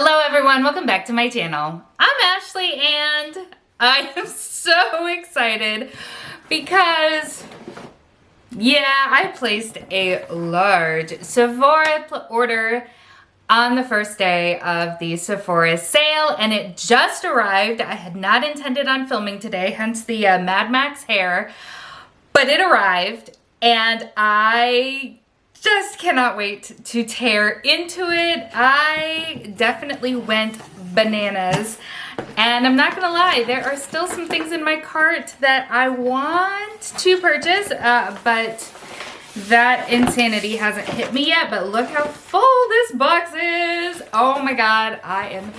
Hello everyone, welcome back to my channel. I'm Ashley and I am so excited because, I placed a large Sephora order on the first day of the Sephora sale and it just arrived. I had not intended on filming today, hence the Mad Max hair, but it arrived and I just cannot wait to tear into it. I definitely went bananas and I'm not gonna lie, there are still some things in my cart that I want to purchase, but that insanity hasn't hit me yet. But look how full this box is. Oh my god, I am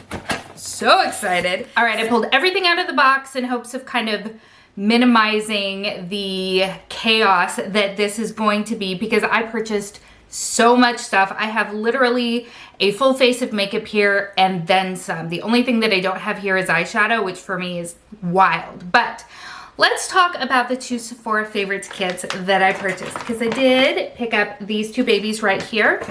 so excited. All right, I pulled everything out of the box in hopes of kind of minimizing the chaos that this is going to be because I purchased so much stuff. I have literally a full face of makeup here and then some. The only thing that I don't have here is eyeshadow, which for me is wild. But let's talk about the two Sephora Favorites kits that I purchased because I did pick up these two babies right here.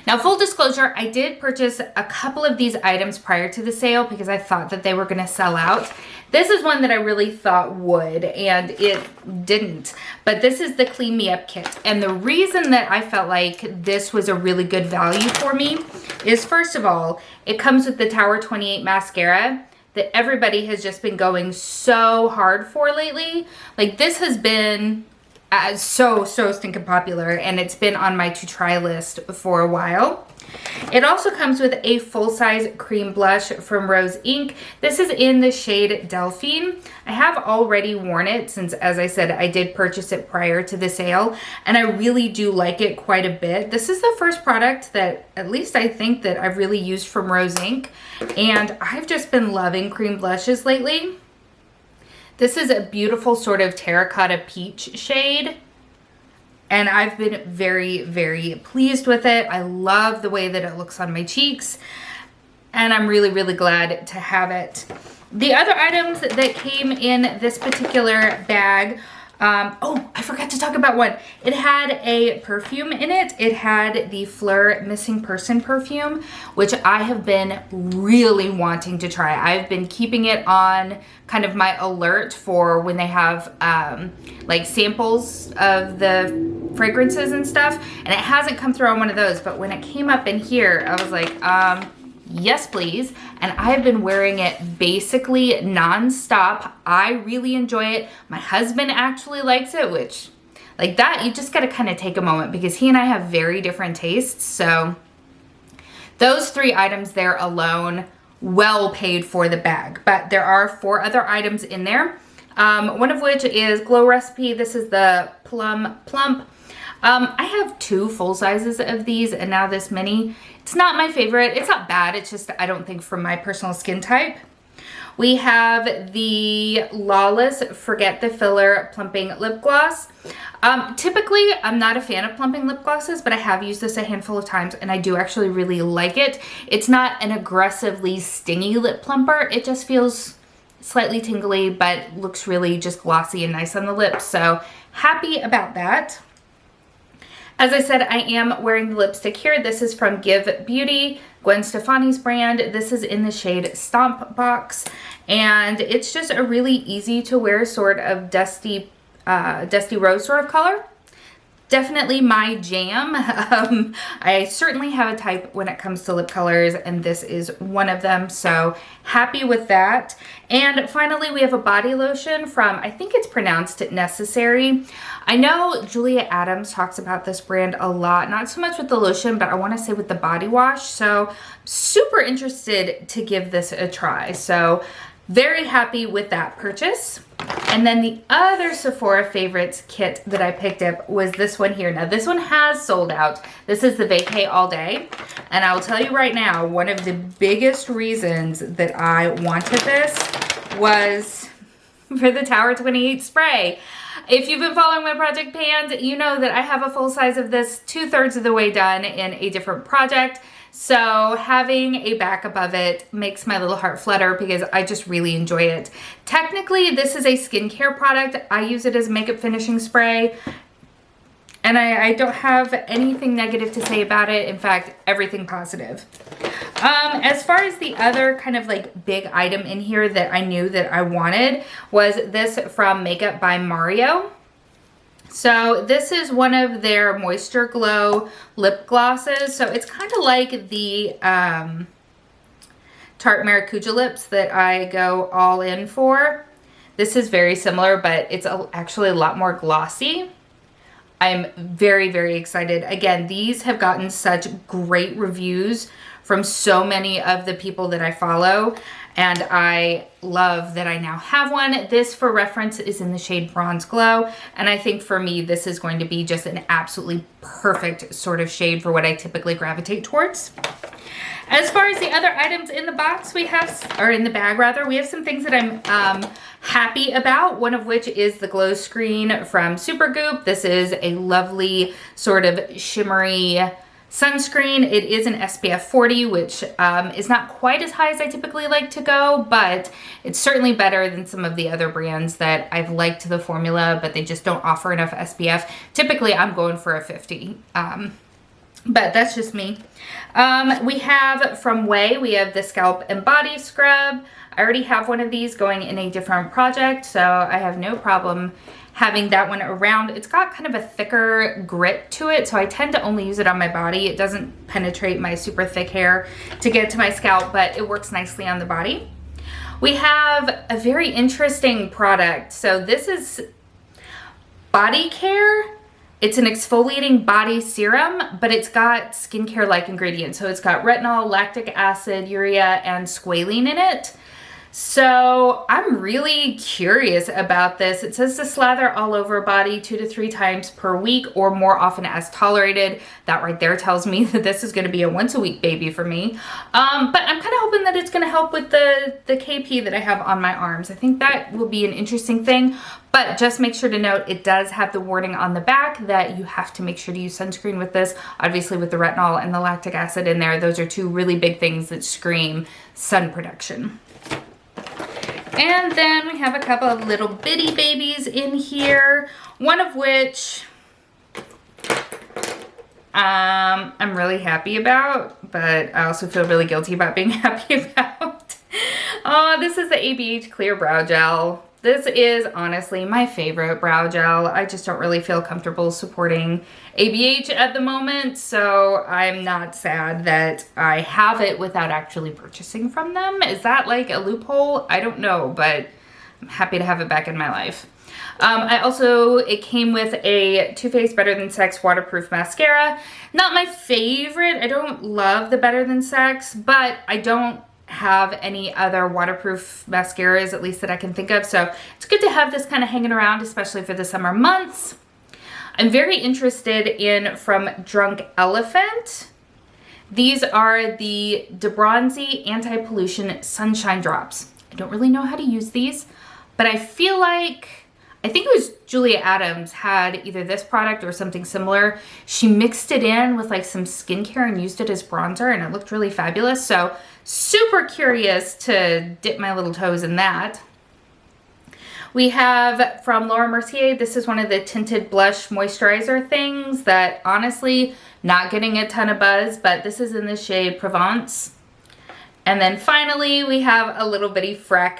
Now, full disclosure, I did purchase a couple of these items prior to the sale because I thought that they were going to sell out. This is one that I really thought would, and it didn't. But this is the Clean Me Up kit. And the reason that I felt like this was a really good value for me is, first of all, it comes with the Tower 28 mascara that everybody has just been going so hard for lately. Like, this has been so stinking popular, and it's been on my to try list for a while. It also comes with a full-size cream blush from Rose Inc. This is in the shade Delphine. I have already worn it since, as I said, I did purchase it prior to the sale, and I really do like it quite a bit. This is the first product that, at least I think, that I've really used from Rose Inc. And I've just been loving cream blushes lately. This is a beautiful sort of terracotta peach shade. And I've been very pleased with it. I love the way that it looks on my cheeks. And I'm really glad to have it. The other items that came in this particular bag, oh, I forgot to talk about one. It had a perfume in it. It had the Fleur Missing Person perfume, which I have been really wanting to try. I've been keeping it on kind of my alert for when they have like samples of the fragrances and stuff, and it hasn't come through on one of those, but when it came up in here, I was like, yes please. And I've been wearing it basically non-stop. I really enjoy it. My husband actually likes it, which, like, that, you just gotta kind of take a moment because he and I have very different tastes. So those three items there alone, well paid for the bag. But there are 4 other items in there, one of which is Glow Recipe. This is the Plump. I have 2 full sizes of these and now this mini. It's not my favorite. It's not bad. It's just, I don't think, for my personal skin type. We have the Lawless Forget the Filler Plumping Lip Gloss. Typically, I'm not a fan of plumping lip glosses, but I have used this a handful of times and I do actually really like it. It's not an aggressively stingy lip plumper. It just feels slightly tingly, but looks really just glossy and nice on the lips. So happy about that. As I said, I am wearing the lipstick here. This is from Give Beauty, Gwen Stefani's brand. This is in the shade Stomp Box, and it's just a really easy to wear sort of dusty rose sort of color. Definitely my jam. I certainly have a type when it comes to lip colors, and this is one of them, so happy with that. And finally, we have a body lotion from, I think it's pronounced Necessary. I know Julia Adams talks about this brand a lot, not so much with the lotion, but I want to say with the body wash, so super interested to give this a try. So very happy with that purchase. And then the other Sephora Favorites kit that I picked up was this one here. Now, this one has sold out. This is the Vacay All Day. And I will tell you right now, one of the biggest reasons that I wanted this was for the Tower 28 spray. If you've been following my project pans, you know that I have a full size of this 2/3 of the way done in a different project. So having a backup of it makes my little heart flutter because I just really enjoy it. Technically, this is a skincare product. I use it as makeup finishing spray. And I don't have anything negative to say about it. In fact, everything positive. As far as the other kind of like big item in here that I knew that I wanted was this from Makeup by Mario. So this is one of their Moisture Glow lip glosses. So it's kind of like the Tarte Maracuja lips that I go all in for. This is very similar, but it's actually a lot more glossy. I'm very, very excited. Again, these have gotten such great reviews from so many of the people that I follow, and I love that I now have one. This, for reference, is in the shade Bronze Glow, and I think for me, this is going to be just an absolutely perfect sort of shade for what I typically gravitate towards. As far as the other items in the box we have, or in the bag rather, we have some things that I'm happy about, one of which is the glow screen from Supergoop. This is a lovely sort of shimmery sunscreen. It is an SPF 40, which is not quite as high as I typically like to go, but it's certainly better than some of the other brands that I've liked the formula, but they just don't offer enough SPF. Typically, I'm going for a 50. But that's just me. We have from Way, we have the Scalp and Body Scrub. I already have one of these going in a different project, so I have no problem having that one around. It's got kind of a thicker grit to it, so I tend to only use it on my body. It doesn't penetrate my super thick hair to get to my scalp, but it works nicely on the body. We have a very interesting product. So this is Body Care. It's an exfoliating body serum, but it's got skincare-like ingredients. So it's got retinol, lactic acid, urea, and squalene in it. So I'm really curious about this. It says to slather all over body 2 to 3 times per week or more often as tolerated. That right there tells me that this is going to be a once-a-week baby for me. But I'm kind of hoping that it's going to help with the KP that I have on my arms. I think that will be an interesting thing. But just make sure to note, it does have the warning on the back that you have to make sure to use sunscreen with this. Obviously with the retinol and the lactic acid in there, those are 2 really big things that scream sun protection. And then we have a couple of little bitty babies in here, one of which I'm really happy about, but I also feel really guilty about being happy about. This is the ABH Clear Brow Gel. This is honestly my favorite brow gel. I just don't really feel comfortable supporting ABH at the moment, so I'm not sad that I have it without actually purchasing from them. Is that like a loophole? I don't know, but I'm happy to have it back in my life. It came with a Too Faced Better Than Sex waterproof mascara. Not my favorite. I don't love the Better Than Sex, but I don't have any other waterproof mascaras, at least that I can think of. So it's good to have this kind of hanging around, especially for the summer months. I'm very interested in from Drunk Elephant. These are the DeBronzi Anti-Pollution Sunshine Drops. I don't really know how to use these, but I feel like, I think it was Julia Adams had either this product or something similar. She mixed it in with like some skincare and used it as bronzer, and it looked really fabulous. So super curious to dip my little toes in that. We have from Laura Mercier, this is one of the tinted blush moisturizer things that honestly not getting a ton of buzz, but this is in the shade Provence. And then finally we have a little bitty freckle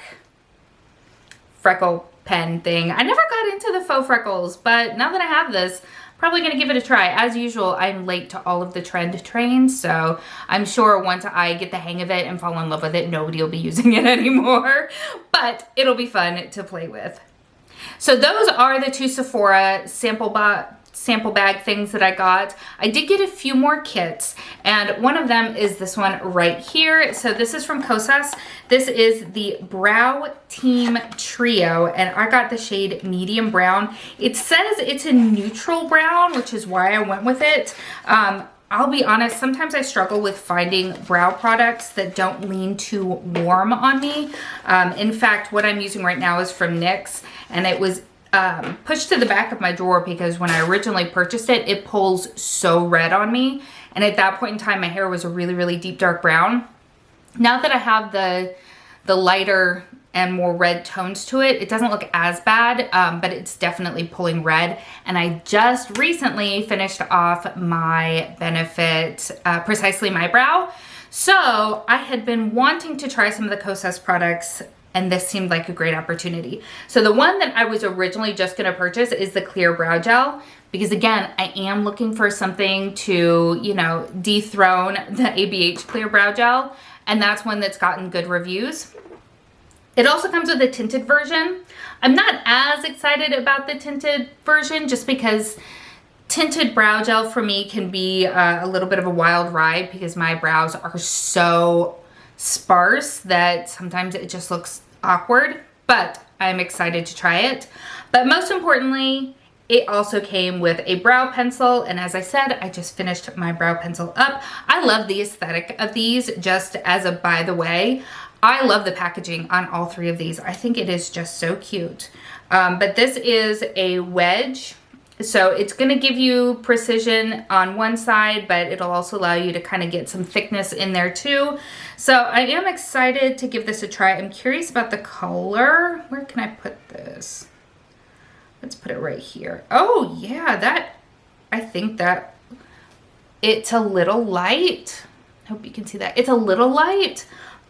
pen thing. I never got into the faux freckles, but now that I have this, probably gonna give it a try. As usual, I'm late to all of the trend trains, so I'm sure once I get the hang of it and fall in love with it, nobody will be using it anymore, but it'll be fun to play with. So those are the 2 Sephora sample bag things that I got. I did get a few more kits, and one of them is this one right here. So this is from Cosas. This is the Brow Team Trio, and I got the shade Medium Brown. It says it's a neutral brown, which is why I went with it. I'll be honest, sometimes I struggle with finding brow products that don't lean too warm on me. In fact, what I'm using right now is from NYX, and it was pushed to the back of my drawer because when I originally purchased it, it pulls so red on me. And at that point in time, my hair was a really, really deep dark brown. Now that I have the lighter and more red tones to it. It doesn't look as bad, but it's definitely pulling red. And I just recently finished off my Benefit Precisely My Brow. So I had been wanting to try some of the Cosas products, and this seemed like a great opportunity. So the one that I was originally just gonna purchase is the Clear Brow Gel, because again, I am looking for something to, you know, dethrone the ABH Clear Brow Gel, and that's one that's gotten good reviews. It also comes with a tinted version. I'm not as excited about the tinted version just because tinted brow gel for me can be a little bit of a wild ride because my brows are so sparse that sometimes it just looks awkward, but I'm excited to try it. But most importantly, it also came with a brow pencil, and as I said, I just finished my brow pencil up. I love the aesthetic of these, just as a by the way. I love the packaging on all three of these. I think it is just so cute. But this is a wedge. So it's gonna give you precision on one side, but it'll also allow you to kind of get some thickness in there too. So I am excited to give this a try. I'm curious about the color. Where can I put this? Let's put it right here. Oh yeah, I think that it's a little light. I hope you can see that. It's a little light,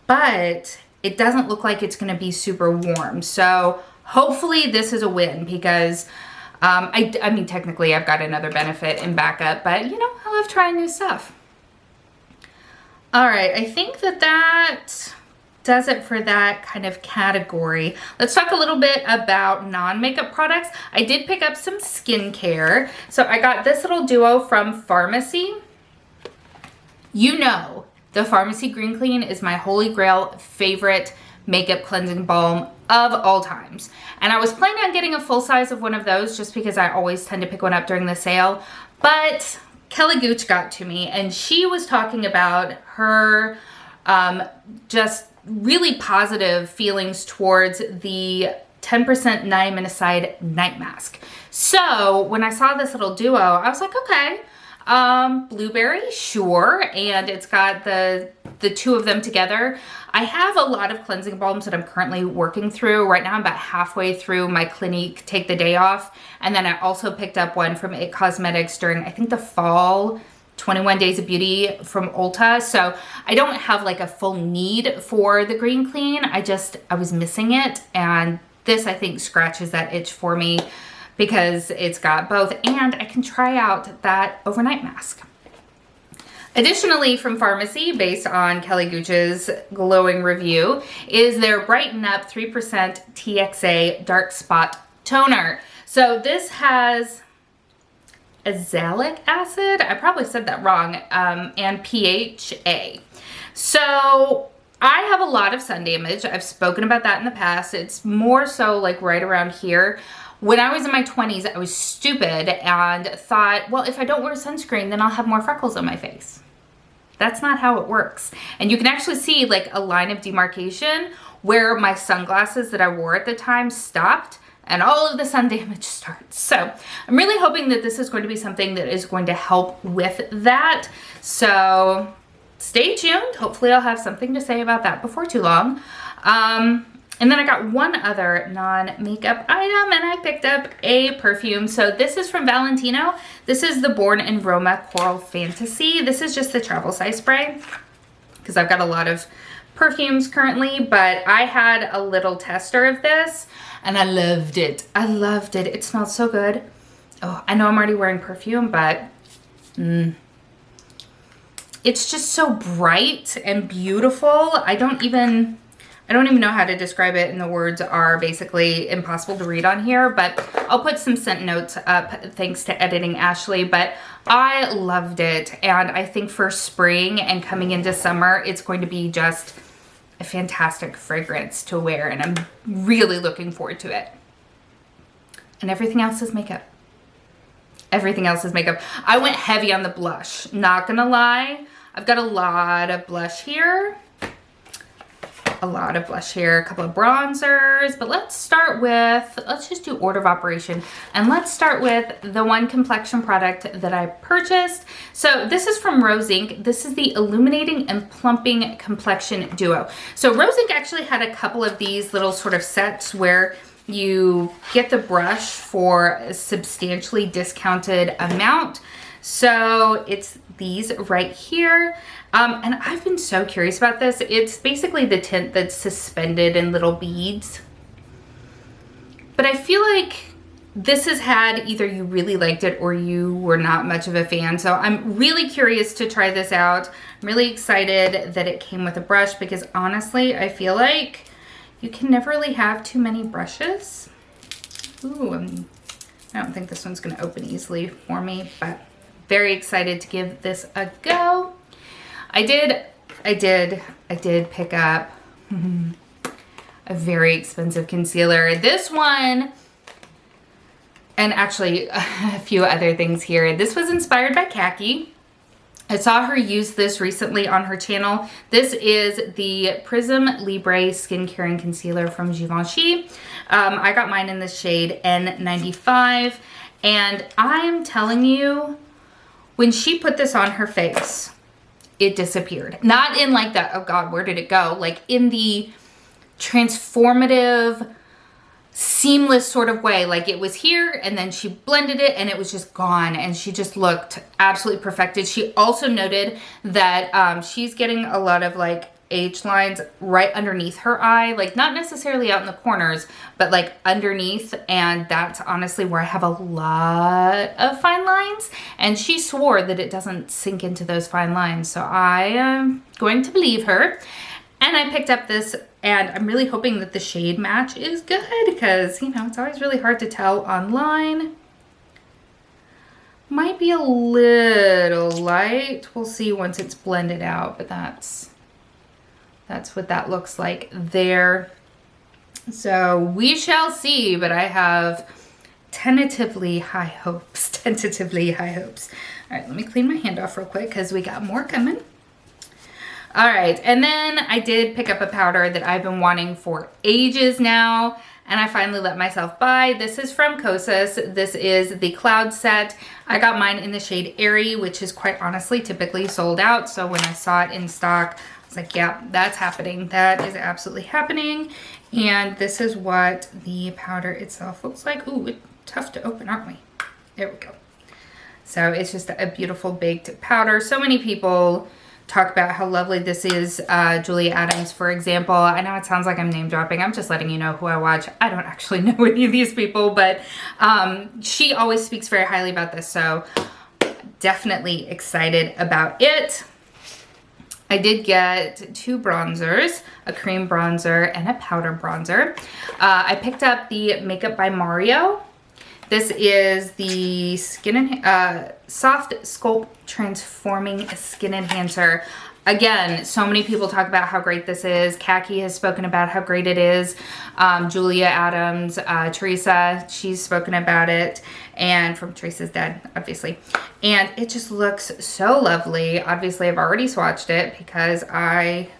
but it doesn't look like it's gonna be super warm. So hopefully this is a win because I mean, technically I've got another Benefit in backup, but you know, I love trying new stuff. All right, I think that does it for that kind of category. Let's talk a little bit about non-makeup products. I did pick up some skincare. So I got this little duo from Pharmacy. You know, the Pharmacy Green Clean is my holy grail favorite makeup cleansing balm of all times. And I was planning on getting a full size of one of those just because I always tend to pick one up during the sale. But Kelly Gooch got to me and she was talking about her just really positive feelings towards the 10% niacinamide night mask. So when I saw this little duo, I was like, okay, blueberry, sure. And it's got the two of them together. I have a lot of cleansing balms that I'm currently working through. Right now I'm about halfway through my Clinique Take the Day Off. And then I also picked up one from It Cosmetics during, I think, the fall 21 Days of Beauty from Ulta. So I don't have like a full need for the Green Clean. I was missing it. And this, I think, scratches that itch for me because it's got both, and I can try out that overnight mask. Additionally, from Pharmacy, based on Kelly Gooch's glowing review, is their Brighten Up 3% TXA Dark Spot Toner. So this has azelaic acid, I probably said that wrong, and PHA. So I have a lot of sun damage. I've spoken about that in the past. It's more so like right around here. When I was in my 20s, I was stupid and thought, well, if I don't wear sunscreen, then I'll have more freckles on my face. That's not how it works. And you can actually see like a line of demarcation where my sunglasses that I wore at the time stopped and all of the sun damage starts. So I'm really hoping that this is going to be something that is going to help with that. So stay tuned. Hopefully I'll have something to say about that before too long. And then I got one other non-makeup item and I picked up a perfume. So this is from Valentino. This is the Born in Roma Coral Fantasy. This is just the travel size spray because I've got a lot of perfumes currently, but I had a little tester of this and I loved it. I loved it. It smells so good. Oh, I know I'm already wearing perfume, but it's just so bright and beautiful. I don't even know how to describe it, and the words are basically impossible to read on here, but I'll put some scent notes up thanks to editing Ashley, but I loved it. And I think for spring and coming into summer, it's going to be just a fantastic fragrance to wear, and I'm really looking forward to it. And everything else is makeup. Everything else is makeup. I went heavy on the blush, not gonna lie. I've got a lot of blush here. a lot of blush here, a couple of bronzers, but let's just do order of operation. And let's start with the one Complexion product that I purchased. So this is from Rose Inc. This is the Illuminating and Plumping Complexion Duo. So Rose Inc. actually had a couple of these little sort of sets where you get the brush for a substantially discounted amount. So it's these right here. And I've been so curious about this. It's basically the tint that's suspended in little beads. But I feel like this has had either you really liked it or you were not much of a fan. So I'm really curious to try this out. I'm really excited that it came with a brush because honestly, I feel like you can never really have too many brushes. Ooh, I don't think this one's gonna open easily for me, but very excited to give this a go. I did pick up a very expensive concealer. This one, and actually a few other things here. This was inspired by Khaki. I saw her use this recently on her channel. This is the Prism Libre Skin Caring Concealer from Givenchy. I got mine in the shade N95, and I'm telling you, when she put this on her face, it disappeared. Not in like that, oh God, where did it go? Like in the transformative, seamless sort of way. Like it was here and then she blended it and it was just gone and she just looked absolutely perfected. She also noted that she's getting a lot of like H lines right underneath her eye, like not necessarily out in the corners, but like underneath, and that's honestly where I have a lot of fine lines, and she swore that it doesn't sink into those fine lines, so I am going to believe her. And I picked up this, and I'm really hoping that the shade match is good because, you know, it's always really hard to tell online. Might be a little light. We'll see once it's blended out, but that's what that looks like there. So we shall see, but I have tentatively high hopes, All right, let me clean my hand off real quick because we got more coming. All right, and then I did pick up a powder that I've been wanting for ages now, and I finally let myself buy. This is from Cosas. This is the Cloud Set. I got mine in the shade Airy, which is quite honestly typically sold out. So when I saw it in stock, I was like, yeah, that's happening. That is absolutely happening. And this is what the powder itself looks like. Ooh, it's tough to open, aren't we? There we go. So it's just a beautiful baked powder. So many people talk about how lovely this is. Julia Adams, for example. I know it sounds like I'm name dropping. I'm just letting you know who I watch. I don't actually know any of these people, but she always speaks very highly about this. So definitely excited about it. I did get two bronzers, a cream bronzer and a powder bronzer. I picked up the Makeup by Mario. This is the Soft Sculpt Transforming Skin Enhancer. Again, so many people talk about how great this is. Khaki has spoken about how great it is. Julia Adams, Teresa, she's spoken about it. And from Teresa's Dead, obviously. And it just looks so lovely. Obviously, I've already swatched it because I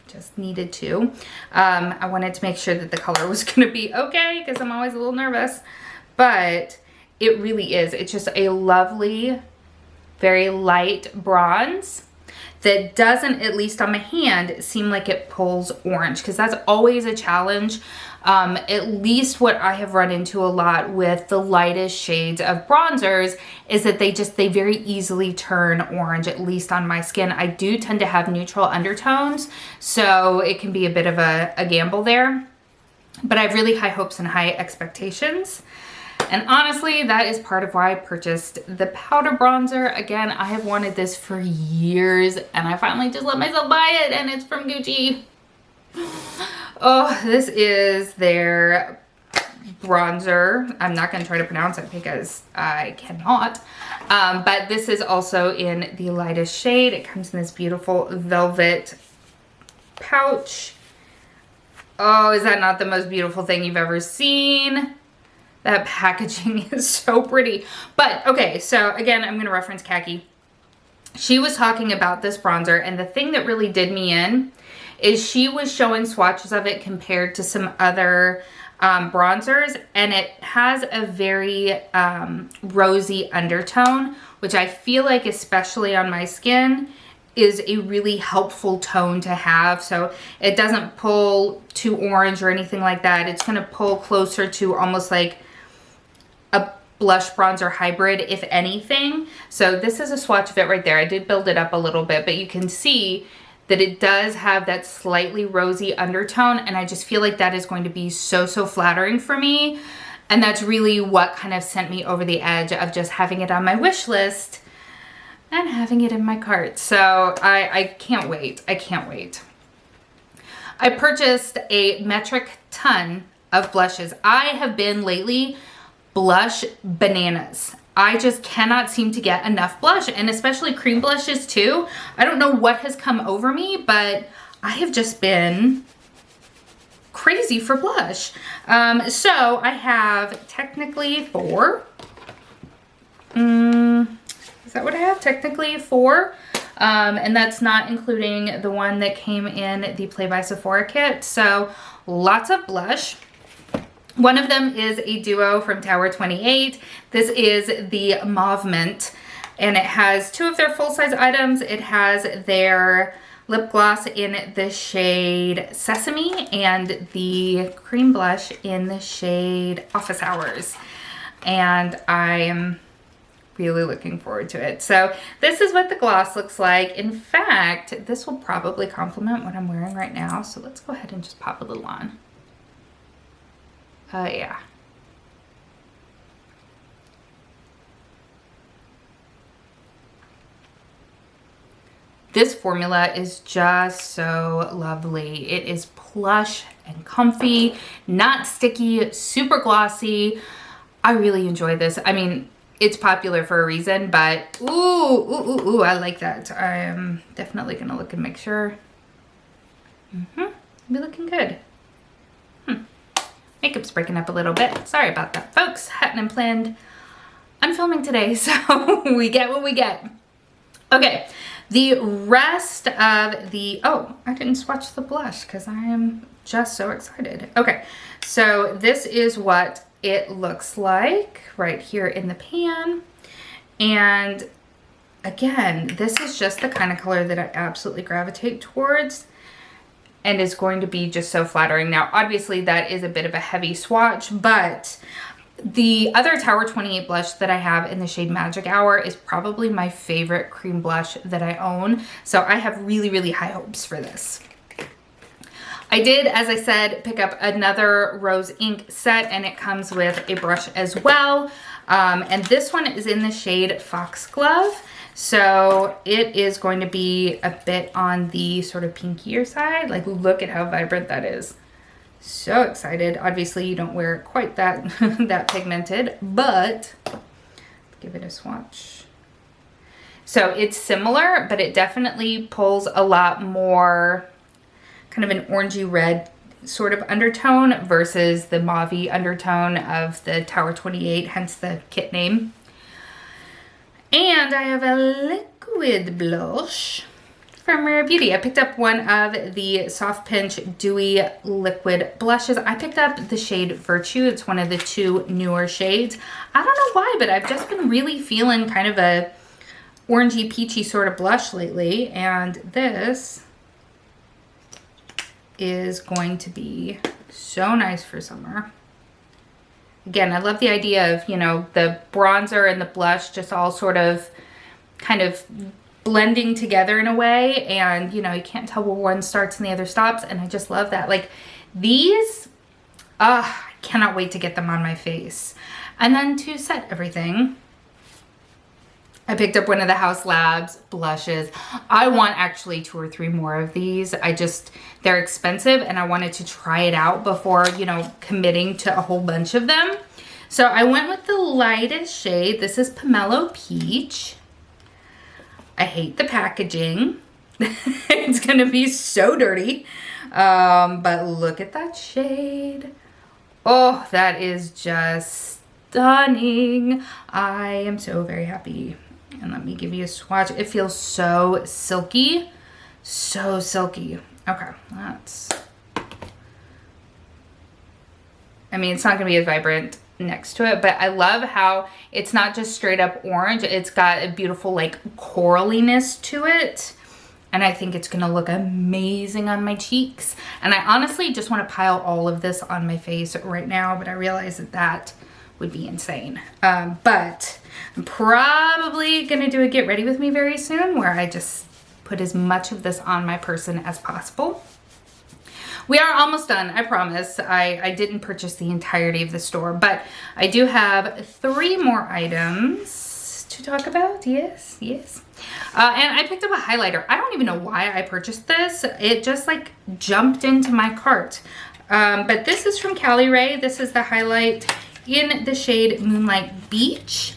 just needed to. I wanted to make sure that the color was going to be okay because I'm always a little nervous. But it really is. It's just a lovely, very light bronze that doesn't, at least on my hand, seem like it pulls orange, because that's always a challenge. At least what I have run into a lot with the lightest shades of bronzers is that they very easily turn orange, at least on my skin. I do tend to have neutral undertones, so it can be a bit of a gamble there. But I have really high hopes and high expectations. And honestly, that is part of why I purchased the powder bronzer. Again, I have wanted this for years and I finally just let myself buy it, and it's from Gucci. Oh, this is their bronzer. I'm not going to try to pronounce it because I cannot. But this is also in the lightest shade. It comes in this beautiful velvet pouch. Oh, is that not the most beautiful thing you've ever seen? That packaging is so pretty. But okay, so again, I'm going to reference Khaki. She was talking about this bronzer, and the thing that really did me in is she was showing swatches of it compared to some other bronzers, and it has a very rosy undertone, which I feel like, especially on my skin, is a really helpful tone to have. So it doesn't pull too orange or anything like that. It's going to pull closer to almost like a blush bronzer hybrid, if anything. So this is a swatch of it right there. I did build it up a little bit, but you can see that it does have that slightly rosy undertone, and I just feel like that is going to be so flattering for me. And that's really what kind of sent me over the edge of just having it on my wish list and having it in my cart. So I can't wait. I can't wait. I purchased a metric ton of blushes. I have been lately blush bananas. I just cannot seem to get enough blush, and especially cream blushes too. I don't know what has come over me, but I have just been crazy for blush. So I have technically 4. Is that what I have? Technically 4. And that's not including the one that came in the Play by Sephora kit. So lots of blush. One of them is a duo from Tower 28. This is the Mauve Mint, and it has 2 of their full-size items. It has their lip gloss in the shade Sesame and the cream blush in the shade Office Hours. And I am really looking forward to it. So this is what the gloss looks like. In fact, this will probably complement what I'm wearing right now. So let's go ahead and just pop a little on. Yeah. This formula is just so lovely. It is plush and comfy, not sticky, super glossy. I really enjoy this. I mean, it's popular for a reason, but ooh, I like that. I am definitely gonna look and make sure. Be looking good. Makeup's breaking up a little bit. Sorry about that, folks. Hadn't unplanned. I'm filming today, so we get what we get. Okay, the rest of the, oh, I didn't swatch the blush because I am just so excited. Okay, so this is what it looks like right here in the pan. And again, this is just the kind of color that I absolutely gravitate towards, and is going to be just so flattering. Now, obviously that is a bit of a heavy swatch, but the other Tower 28 blush that I have in the shade Magic Hour is probably my favorite cream blush that I own. So I have really high hopes for this. I did, as I said, pick up another rose ink set, and it comes with a brush as well. And this one is in the shade Foxglove. So it is going to be a bit on the sort of pinkier side. Like, look at how vibrant that is. So excited. Obviously you don't wear it quite that that pigmented, but give it a swatch. So it's similar, but it definitely pulls a lot more kind of an orangey red sort of undertone versus the mauve-y undertone of the Tower 28, hence the kit name. And I have a liquid blush from Rare Beauty. I picked up one of the Soft Pinch Dewy Liquid Blushes. I picked up the shade Virtue. It's one of the 2 newer shades. I don't know why, but I've just been really feeling kind of a orangey peachy sort of blush lately. And this is going to be so nice for summer. Again, I love the idea of, you know, the bronzer and the blush just all sort of kind of blending together in a way, and you know, you can't tell where one starts and the other stops, and I just love that. Like these, I cannot wait to get them on my face. And then to set everything, I picked up one of the House Labs blushes. I want actually 2 or 3 more of these. They're expensive, and I wanted to try it out before, you know, committing to a whole bunch of them. So I went with the lightest shade. This is Pomelo Peach. I hate the packaging. It's gonna be so dirty. But look at that shade. Oh, that is just stunning. I am so very happy. And let me give you a swatch. It feels so silky. So silky. Okay, that's, I mean, it's not gonna be as vibrant next to it, but I love how it's not just straight up orange. It's got a beautiful like coraliness to it. And I think it's gonna look amazing on my cheeks. And I honestly just wanna pile all of this on my face right now, but I realize that that would be insane. But I'm probably gonna do a get ready with me very soon where I just put as much of this on my person as possible. We are almost done, I promise. I didn't purchase the entirety of the store, but I do have 3 more items to talk about. Yes, yes. And I picked up a highlighter. I don't even know why I purchased this. It just like jumped into my cart. But this is from Cali Ray. This is the highlight in the shade Moonlight Beach.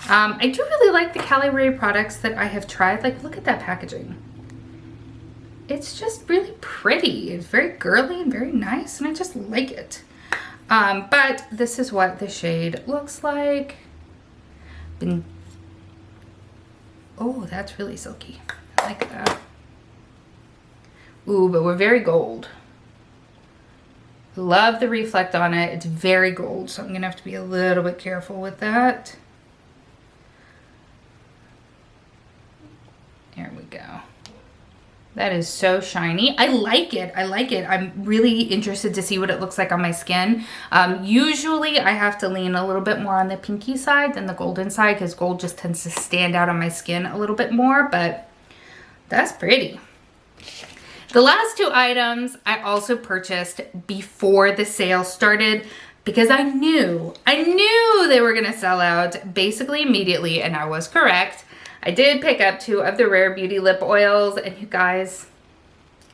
I do really like the Cali Ray products that I have tried. Like, look at that packaging. It's just really pretty. It's very girly and very nice, and I just like it. But this is what the shade looks like. Oh, that's really silky. I like that. Ooh, but we're very gold. Love the reflect on it. It's very gold, so I'm gonna have to be a little bit careful with that. There we go. That is so shiny. I like it. I like it. I'm really interested to see what it looks like on my skin. Usually I have to lean a little bit more on the pinky side than the golden side because gold just tends to stand out on my skin a little bit more, but that's pretty. The last 2 items I also purchased before the sale started because I knew they were gonna sell out basically immediately, and I was correct. I did pick up 2 of the Rare Beauty lip oils, and you guys,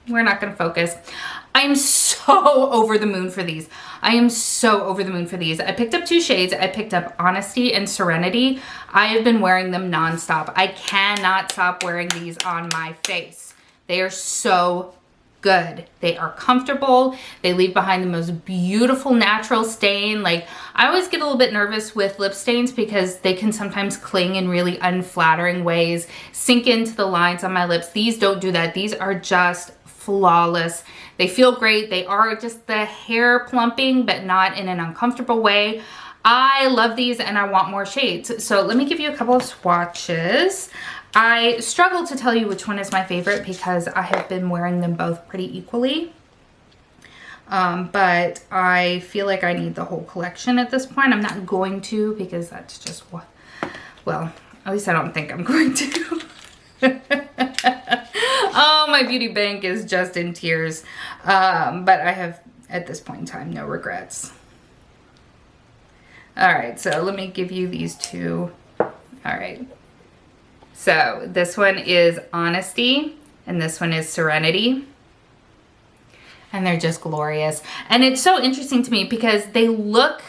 we're not gonna focus. I am so over the moon for these. I am so over the moon for these. I picked up 2 shades. I picked up Honesty and Serenity. I have been wearing them nonstop. I cannot stop wearing these on my face. They are so good. They are comfortable. They leave behind the most beautiful natural stain. Like, I always get a little bit nervous with lip stains because they can sometimes cling in really unflattering ways, sink into the lines on my lips. These don't do that. These are just flawless. They feel great. They are just the hair plumping, but not in an uncomfortable way. I love these and I want more shades. So let me give you a couple of swatches. I struggle to tell you which one is my favorite because I have been wearing them both pretty equally. But I feel like I need the whole collection at this point. I'm not going to because that's just what, well, at least I don't think I'm going to. Oh, my beauty bank is just in tears. But I have, at this point in time, no regrets. All right, so let me give you these 2. All right. So this one is Honesty and this one is Serenity. And they're just glorious. And it's so interesting to me because they look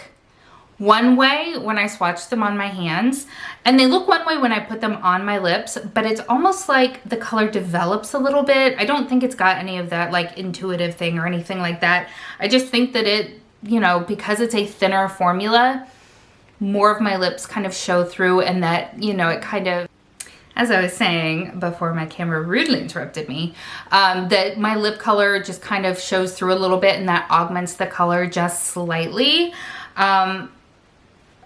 one way when I swatch them on my hands, and they look one way when I put them on my lips, but it's almost like the color develops a little bit. I don't think it's got any of that like intuitive thing or anything like that. I just think that it, you know, because it's a thinner formula, more of my lips kind of show through, and that, you know, it kind of, as I was saying before my camera rudely interrupted me, that my lip color just kind of shows through a little bit, and that augments the color just slightly.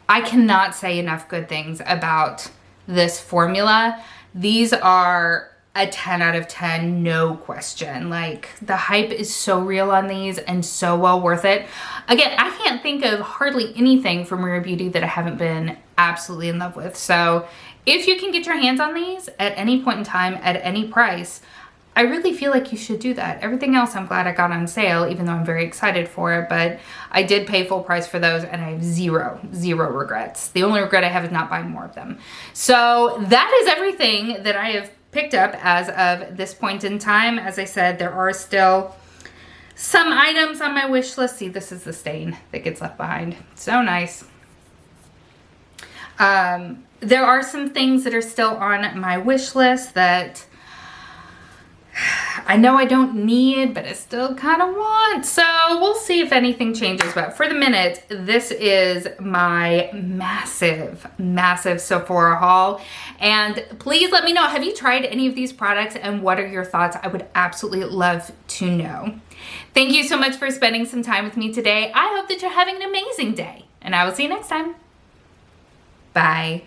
I cannot say enough good things about this formula. These are a 10 out of 10, no question. Like, the hype is so real on these and so well worth it. Again, I can't think of hardly anything from Rare Beauty that I haven't been absolutely in love with. So if you can get your hands on these at any point in time, at any price, I really feel like you should do that. Everything else I'm glad I got on sale, even though I'm very excited for it, but I did pay full price for those and I have zero regrets. The only regret I have is not buying more of them. So that is everything that I have picked up as of this point in time. As I said, there are still some items on my wish list. See, this is the stain that gets left behind. So nice. There are some things that are still on my wish list that I know I don't need, but I still kind of want. So we'll see if anything changes. But for the minute, this is my massive, massive Sephora haul. And please let me know, have you tried any of these products and what are your thoughts? I would absolutely love to know. Thank you so much for spending some time with me today. I hope that you're having an amazing day and I will see you next time. Bye.